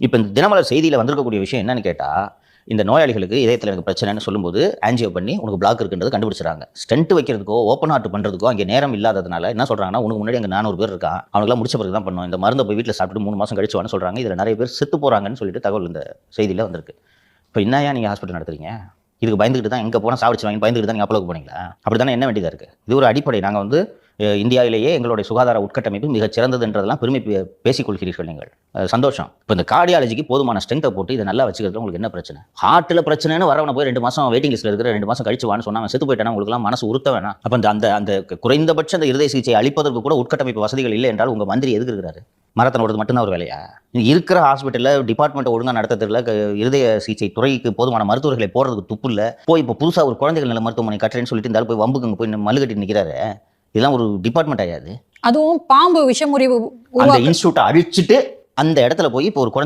இப்போ இந்த தினமலர் செய்தியில் வந்திருக்கக்கூடிய விஷயம் என்னன்னு கேட்டால், இந்த நோயாளிகளுக்கு இதயத்தில் எனக்கு பிரச்சனைன்னு சொல்லும்போது ஆன்ஜியோ பண்ணி உனக்கு பிளாக் இருக்குன்றது கண்டுபிடிச்சிடறாங்க. ஸ்டென்ட் வைக்கிறதுக்கோ ஓப்பன் ஹார்ட் பண்ணுறதுக்கோ அங்கே நேரம் இல்லாததுனால என்ன சொல்கிறாங்கன்னா, உனக்கு முன்னாடி அங்கே 400 பேர் இருக்கான், அவனுக்குலாம் முடிச்ச பிறகு தான் பண்ணுவோம், இந்த மருந்தை போய் வீட்டில் சாப்பிட்டு 3 மாதம் கழிச்சு வான்னு சொல்கிறாங்க. இதில் நிறைய பேர் செத்து போகிறாங்கன்னு சொல்லிட்டு தகவல் இந்த செய்தியில் வந்திருக்கு. இப்போ என்னையா நீங்கள் ஹாஸ்பிட்டல் நடத்துறீங்க? இதுக்கு பயந்துக்கிட்டு தான் எங்கே போனால் சாப்பிடுச்சு வாங்கி பயந்துக்கிட்டு தான் நீங்கள் அப்பளவுக்கு போனீங்களா? அப்படி தானே என்ன வேண்டியதாக இருக்குது? இது ஒரு அடிப்படை. நாங்கள் வந்து இந்தியாவிலேயே எங்களுடைய சுகாதார உட்கட்டமைப்பு மிகச் சிறந்ததுன்றதெல்லாம் பெருமை பேசிக் கொள்கிறீர்கள் நீங்கள். சந்தோஷம். இப்போ இந்த கார்டியாலஜிக்கு போதுமான ஸ்ட்ரென்த்தை போட்டு இதை நல்லா வச்சுக்கிறதுல உங்களுக்கு என்ன பிரச்சனை? ஹார்ட்டில் பிரச்சனைன்னு வரவனை போய் 2 மாதம் வெயிட்டிங் லிஸ்ட்டில் இருக்கிற 2 மாதம் கழிச்சு வான்னு சொன்னால் அவன் செத்து போயிட்டானா உங்களுக்குலாம் மனசு உறுத்த வேணாம்? அப்போ அந்த குறைந்தபட்ச அந்த இருதய சிகிச்சை அளிப்பதற்கு கூட உட்கட்டமைப்பு வசதிகள் இல்லை என்றால் உங்கள் மந்திரி எதுக்கு இருக்கிறாரு? மரத்தன் ஓடுறது மட்டும்தான் ஒரு வேலையா? இருக்கிற ஹாஸ்பிட்டலில் டிபார்ட்மெண்ட்டை ஒழுங்காக நடத்துறதுல இருதய சிகிச்சை துறைக்கு போதுமான மருத்துவர்களை போடுறதுக்கு துப்பு இல்லை. போய் இப்போ புதுசாக ஒரு குழந்தைகள் நல மருத்துவமனை கட்டுறேன்னு சொல்லிட்டு இருந்தாலும் போய் வம்புக்கு போய் மல்லு கட்டி நிற்கிறாரு. இதெல்லாம் ஒரு டிபார்ட்மெண்ட் ஆயாது. அதுவும் பாம்பு விஷமுறிவு அந்த இன்ஸ்டியூட்டை அழிச்சிட்டு அந்த இடத்துல போய் இப்போ ஒரு குழந்தை